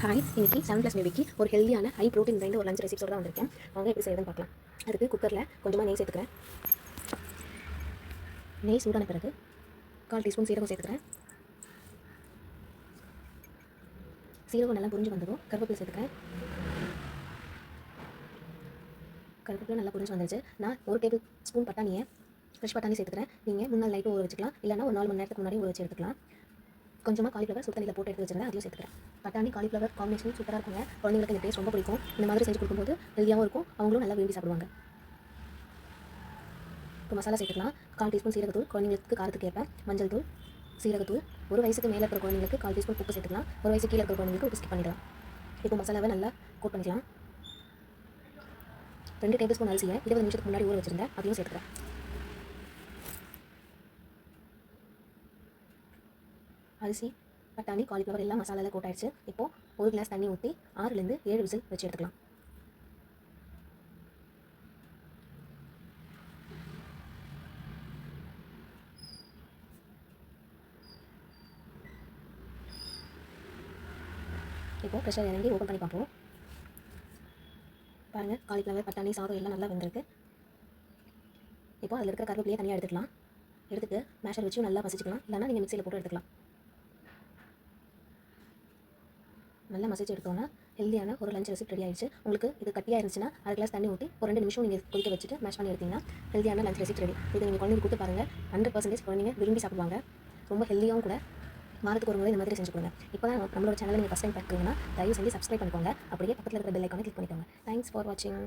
Hi, இன்னைக்கு 7+ பேபிக்கு ஒரு ஹெல்தியான ஹை ப்ரோட்டீன் நிறைந்த ஒரு லஞ்ச் ரெசிப்ஸோட தான் வந்திருக்கேன். வாங்க எப்படி செய்யறதுன்னு பார்க்கலாம். அதுக்கு குக்கரில் கொஞ்சமாக நெய் சேர்த்துக்கிறேன். நெய் சூடான பிறகு 1/4 டீஸ்பூன் சீரகம் சேர்த்துக்கிறேன். சீரகம் நல்லா புரிஞ்சு வந்ததும் கருவேப்பிலை சேர்த்துக்கிறேன். கருவேப்பிலை நல்லா புரிஞ்சு வந்துருச்சு. நான் 1 டேபிள் ஸ்பூன் பட்டாணியை ஃப்ரெஷ் பட்டாணி சேர்த்துக்கிறேன். நீங்கள் முன்னாள் நைட்டு ஊற வச்சுக்கலாம், இல்லைனா ஒரு 4 மணி நேரத்துக்கு முன்னாடி ஊற வச்சு எடுத்துக்கலாம். கொஞ்சமாக காலிஃப்ளவர் சுத்தணியில் போட்டு எடுத்து வச்சுருந்தேன், அதையும் சேர்த்துக்கிறேன். பட்டாணி காலிஃப்ளவர் காம்பினேஷன் சூப்பராக இருக்குங்க. குழந்தைங்களுக்கு இந்த டேஸ்ட் ரொம்ப பிடிக்கும். இந்த மாதிரி செஞ்சு கொடுக்கும்போது ஹெல்தியாகவும் இருக்கும், அவங்களும் நல்லா விரும்பி சாப்பிடுவாங்க. இப்போ மசாலா சேர்த்துக்கலாம். 1/4 டீஸ்பூன் சீரகத்தூள், குழந்தைங்களுக்கு காரத்துக்கு ஏற்ப மஞ்சள் தூள், சீரகத்தூள். 1 வயசுக்கு மேலே இருக்கிற குழந்தைங்களுக்கு 1/4 டீஸ்பூன் உப்பு சேர்த்துக்கலாம். 1 வயசு கீழே இருக்கிற குழந்தைங்களுக்கு உப்பு ஸ்கிப் பண்ணிடலாம். இப்போ மசாலாவை நல்லா கோட் பண்ணிக்கலாம். 2 டேபிள் ஸ்பூன் அரிசியை 20 நிமிஷத்துக்கு முன்னாடி ஊற வச்சுருந்தேன், அதையும் சேர்த்துக்கிறேன். அரிசி, பட்டாணி, காலிஃப்ளவர் எல்லாம் மசாலாவில் கோட் ஆயிடுச்சு. இப்போது 1 கிளாஸ் தண்ணி ஊற்றி 6லேருந்து 7 விசில் வச்சு எடுத்துக்கலாம். இப்போது ப்ரெஷர் இறங்கி ஓப்பன் பண்ணி பார்ப்போம். பாருங்கள், காலிஃப்ளவர், பட்டாணி, சாதம் எல்லாம் நல்லா வெந்திருக்கு. இப்போ அதில் இருக்கிற கருவேப்பிலையை தனியாக எடுத்துக்கலாம். எடுத்துகிட்டு மேஷர் வச்சு நல்லா மசிச்சுக்கலாம், இல்லைனா நீங்கள் மிக்சியில் போட்டு எடுத்துக்கலாம். நல்லா மசிச்சு எடுத்தோன்னா ஹெல்தியான ஒரு லஞ்ச் ரெசிப்ட் ரெடி ஆயிடுச்சு. உங்களுக்கு இது கட்டியாக இருந்துச்சுன்னா 1/2 கிளாஸ் தண்ணி ஊற்றி ஒரு 2 நிமிஷம் நீங்கள் கொதிக்க வச்சுட்டு மேஷ் பண்ணி எடுத்தீங்கன்னா ஹெல்தியான லஞ்ச் ரெசிப்ட் ரெடி. இதை நீங்கள் குழந்தைங்க கொடுத்து பாருங்கள், 100% குழந்தைங்க விரும்பி சாப்பிடுவாங்க. ரொம்ப ஹெல்தியாகவும் கூட. வாரத்துக்கு ஒரு முறை இந்த மாதிரி செஞ்சு கொடுங்க. இப்போ தான் நம்மளோட சேனலை நீங்கள் ஃபஸ்ட் டைம் பார்க்குறீங்கன்னா தயவு செஞ்சு சப்ஸ்கிரைப் பண்ணிக்கோங்க. அப்படியே பக்கத்தில் இருக்கிற பெல் ஐக்கானை கிளிக் பண்ணிக்கோங்க. தேங்க்ஸ் ஃபார் வாட்சிங்.